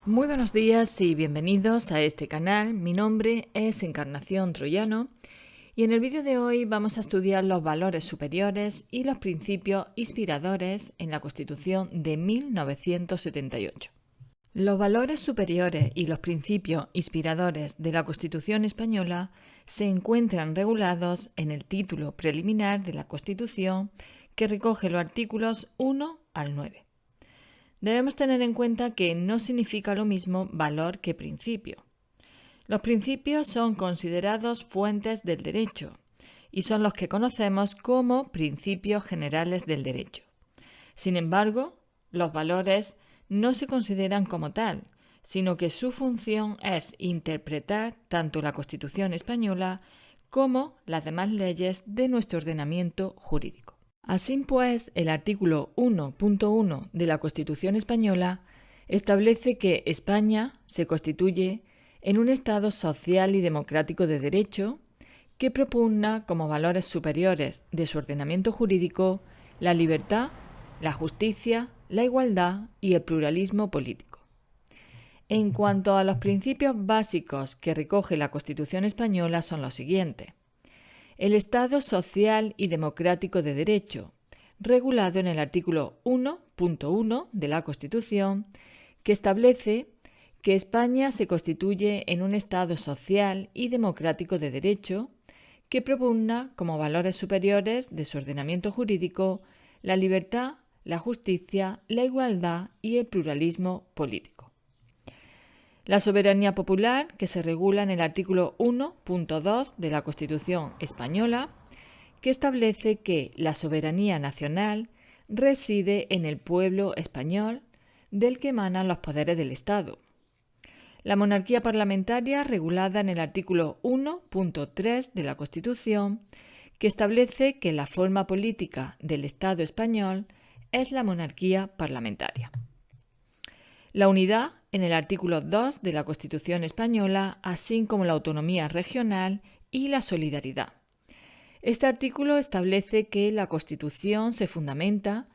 Muy buenos días y bienvenidos a este canal. Mi nombre es Encarnación Troyano y en el vídeo de hoy vamos a estudiar los valores superiores y los principios inspiradores en la Constitución de 1978. Los valores superiores y los principios inspiradores de la Constitución española se encuentran regulados en el título preliminar de la Constitución, que recoge los artículos 1 al 9. Debemos tener en cuenta que no significa lo mismo valor que principio. Los principios son considerados fuentes del derecho y son los que conocemos como principios generales del derecho. Sin embargo, los valores no se consideran como tal, sino que su función es interpretar tanto la Constitución española como las demás leyes de nuestro ordenamiento jurídico. Así pues, el artículo 1.1 de la Constitución española establece que España se constituye en un Estado social y democrático de derecho que propugna como valores superiores de su ordenamiento jurídico la libertad, la justicia, la igualdad y el pluralismo político. En cuanto a los principios básicos que recoge la Constitución española son los siguientes. El Estado social y democrático de derecho, regulado en el artículo 1.1 de la Constitución, que establece que España se constituye en un Estado social y democrático de derecho que propugna como valores superiores de su ordenamiento jurídico la libertad, la justicia, la igualdad y el pluralismo político. La soberanía popular, que se regula en el artículo 1.2 de la Constitución española, que establece que la soberanía nacional reside en el pueblo español, del que emanan los poderes del Estado. La monarquía parlamentaria, regulada en el artículo 1.3 de la Constitución, que establece que la forma política del Estado español es la monarquía parlamentaria. La unidad, en el artículo 2 de la Constitución española, así como la autonomía regional y la solidaridad. Este artículo establece que la Constitución se fundamenta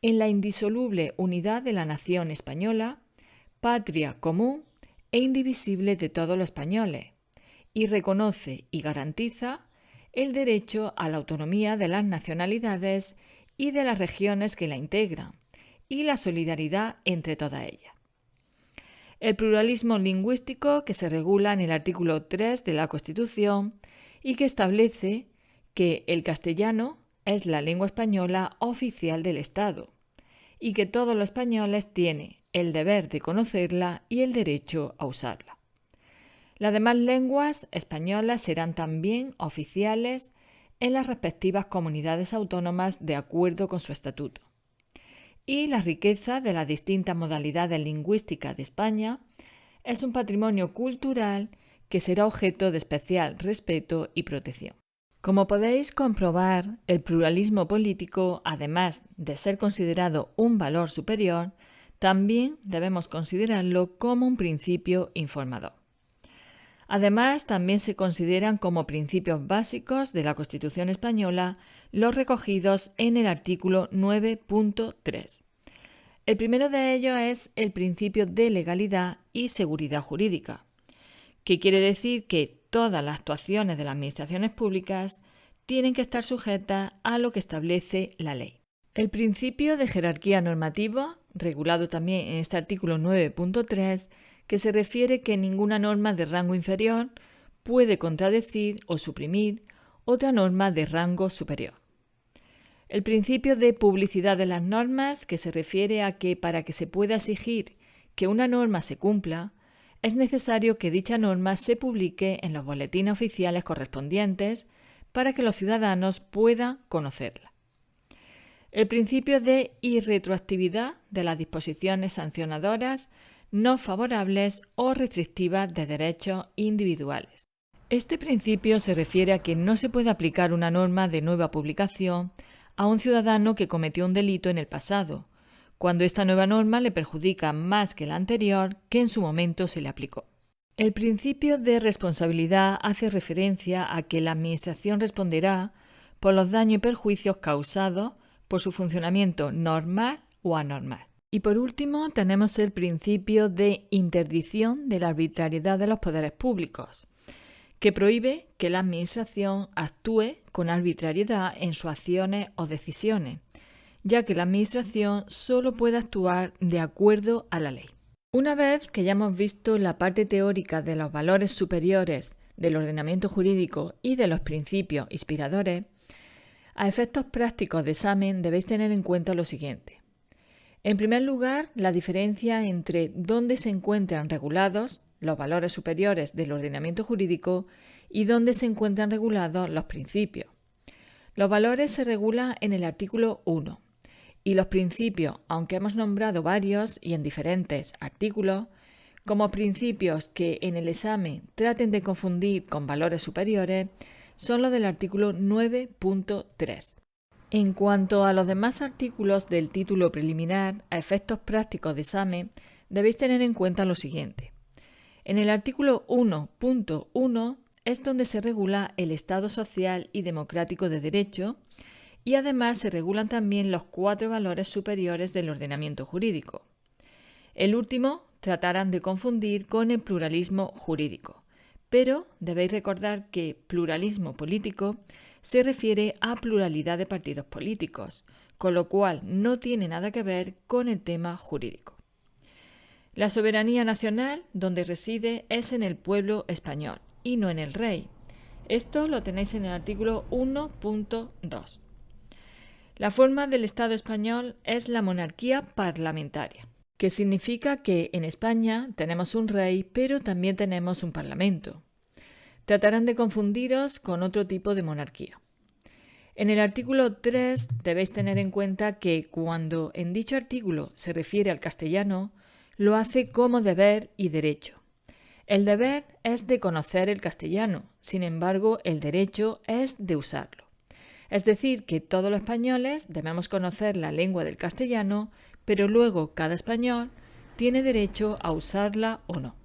en la indisoluble unidad de la nación española, patria común e indivisible de todos los españoles, y reconoce y garantiza el derecho a la autonomía de las nacionalidades y de las regiones que la integran, y la solidaridad entre todas ellas. El pluralismo lingüístico, que se regula en el artículo 3 de la Constitución y que establece que el castellano es la lengua española oficial del Estado y que todos los españoles tienen el deber de conocerla y el derecho a usarla. Las demás lenguas españolas serán también oficiales en las respectivas comunidades autónomas de acuerdo con su estatuto. Y la riqueza de las distintas modalidades lingüísticas de España es un patrimonio cultural que será objeto de especial respeto y protección. Como podéis comprobar, el pluralismo político, además de ser considerado un valor superior, también debemos considerarlo como un principio informador. Además, también se consideran como principios básicos de la Constitución española los recogidos en el artículo 9.3. El primero de ellos es el principio de legalidad y seguridad jurídica, que quiere decir que todas las actuaciones de las administraciones públicas tienen que estar sujetas a lo que establece la ley. El principio de jerarquía normativa, regulado también en este artículo 9.3, que se refiere que ninguna norma de rango inferior puede contradecir o suprimir otra norma de rango superior. El principio de publicidad de las normas, que se refiere a que para que se pueda exigir que una norma se cumpla, es necesario que dicha norma se publique en los boletines oficiales correspondientes para que los ciudadanos puedan conocerla. El principio de irretroactividad de las disposiciones sancionadoras no favorables o restrictivas de derechos individuales. Este principio se refiere a que no se puede aplicar una norma de nueva publicación a un ciudadano que cometió un delito en el pasado, cuando esta nueva norma le perjudica más que la anterior que en su momento se le aplicó. El principio de responsabilidad hace referencia a que la Administración responderá por los daños y perjuicios causados por su funcionamiento normal o anormal. Y por último, tenemos el principio de interdicción de la arbitrariedad de los poderes públicos, que prohíbe que la Administración actúe con arbitrariedad en sus acciones o decisiones, ya que la Administración solo puede actuar de acuerdo a la ley. Una vez que ya hemos visto la parte teórica de los valores superiores del ordenamiento jurídico y de los principios inspiradores, a efectos prácticos de examen debéis tener en cuenta lo siguiente. En primer lugar, la diferencia entre dónde se encuentran regulados los valores superiores del ordenamiento jurídico y dónde se encuentran regulados los principios. Los valores se regulan en el artículo 1 y los principios, aunque hemos nombrado varios y en diferentes artículos, como principios que en el examen traten de confundir con valores superiores, son los del artículo 9.3. En cuanto a los demás artículos del título preliminar, a efectos prácticos de examen, debéis tener en cuenta lo siguiente. En el artículo 1.1 es donde se regula el Estado social y democrático de derecho y además se regulan también los 4 valores superiores del ordenamiento jurídico. El último tratarán de confundir con el pluralismo jurídico, pero debéis recordar que pluralismo político se refiere a pluralidad de partidos políticos, con lo cual no tiene nada que ver con el tema jurídico. La soberanía nacional, donde reside, es en el pueblo español y no en el rey. Esto lo tenéis en el artículo 1.2. La forma del Estado español es la monarquía parlamentaria, que significa que en España tenemos un rey, pero también tenemos un parlamento. Tratarán de confundiros con otro tipo de monarquía. En el artículo 3 debéis tener en cuenta que cuando en dicho artículo se refiere al castellano, lo hace como deber y derecho. El deber es de conocer el castellano, sin embargo, el derecho es de usarlo. Es decir, que todos los españoles debemos conocer la lengua del castellano, pero luego cada español tiene derecho a usarla o no.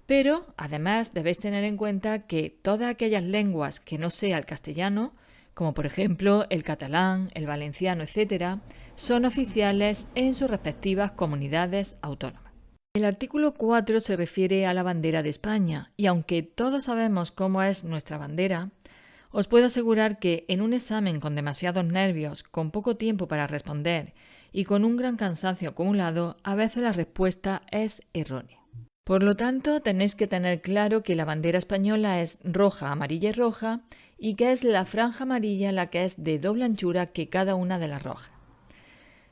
Pero, además, debéis tener en cuenta que todas aquellas lenguas que no sea el castellano, como por ejemplo el catalán, el valenciano, etc., son oficiales en sus respectivas comunidades autónomas. El artículo 4 se refiere a la bandera de España, y aunque todos sabemos cómo es nuestra bandera, os puedo asegurar que en un examen con demasiados nervios, con poco tiempo para responder y con un gran cansancio acumulado, a veces la respuesta es errónea. Por lo tanto, tenéis que tener claro que la bandera española es roja, amarilla y roja, y que es la franja amarilla la que es de doble anchura que cada una de las rojas.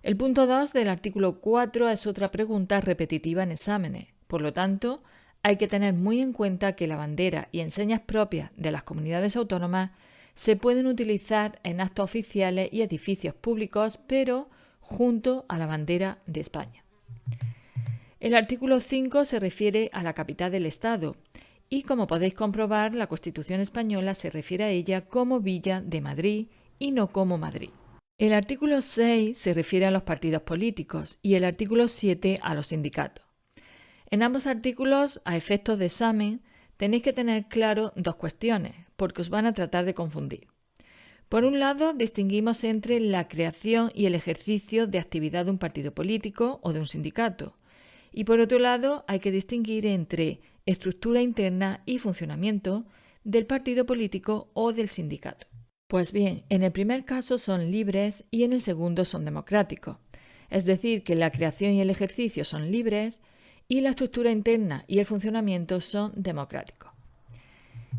El punto 2 del artículo 4 es otra pregunta repetitiva en exámenes. Por lo tanto, hay que tener muy en cuenta que la bandera y enseñas propias de las comunidades autónomas se pueden utilizar en actos oficiales y edificios públicos, pero junto a la bandera de España. El artículo 5 se refiere a la capital del Estado y, como podéis comprobar, la Constitución española se refiere a ella como Villa de Madrid y no como Madrid. El artículo 6 se refiere a los partidos políticos y el artículo 7 a los sindicatos. En ambos artículos, a efectos de examen, tenéis que tener claro dos cuestiones, porque os van a tratar de confundir. Por un lado, distinguimos entre la creación y el ejercicio de actividad de un partido político o de un sindicato. Y por otro lado, hay que distinguir entre estructura interna y funcionamiento del partido político o del sindicato. Pues bien, en el primer caso son libres y en el segundo son democráticos. Es decir, que la creación y el ejercicio son libres y la estructura interna y el funcionamiento son democráticos.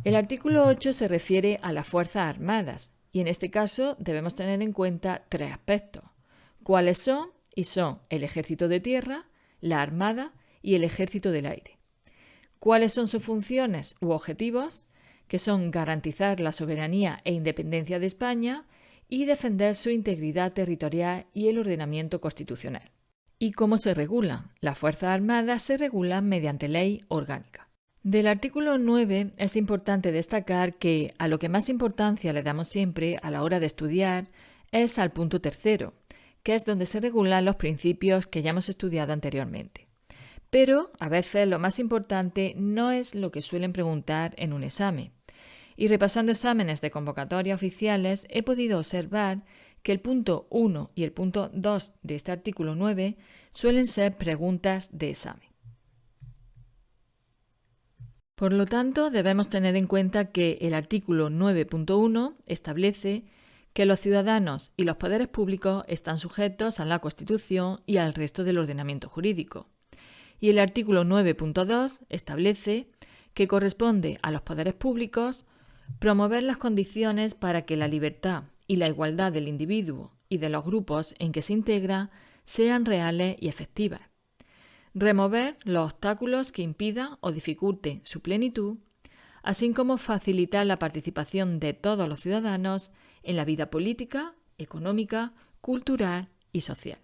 El artículo 8 se refiere a las Fuerzas Armadas y en este caso debemos tener en cuenta 3 aspectos. ¿Cuáles son? Y son el ejército de tierra, la armada y el ejército del aire. ¿Cuáles son sus funciones u objetivos? Que son garantizar la soberanía e independencia de España y defender su integridad territorial y el ordenamiento constitucional. ¿Y cómo se regulan? Las Fuerzas Armadas se regulan mediante ley orgánica. Del artículo 9 es importante destacar que a lo que más importancia le damos siempre a la hora de estudiar es al punto 3, que es donde se regulan los principios que ya hemos estudiado anteriormente. Pero a veces lo más importante no es lo que suelen preguntar en un examen. Y repasando exámenes de convocatoria oficiales he podido observar que el punto 1 y el punto 2 de este artículo 9 suelen ser preguntas de examen. Por lo tanto, debemos tener en cuenta que el artículo 9.1 establece que los ciudadanos y los poderes públicos están sujetos a la Constitución y al resto del ordenamiento jurídico. Y el artículo 9.2 establece que corresponde a los poderes públicos promover las condiciones para que la libertad y la igualdad del individuo y de los grupos en que se integra sean reales y efectivas. Remover los obstáculos que impidan o dificulten su plenitud, así como facilitar la participación de todos los ciudadanos en la vida política, económica, cultural y social.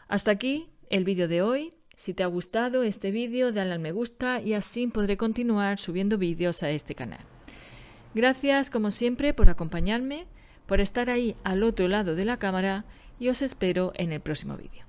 Hasta aquí el vídeo de hoy. Si te ha gustado este vídeo, dale al me gusta y así podré continuar subiendo vídeos a este canal. Gracias, como siempre, por acompañarme, por estar ahí al otro lado de la cámara y os espero en el próximo vídeo.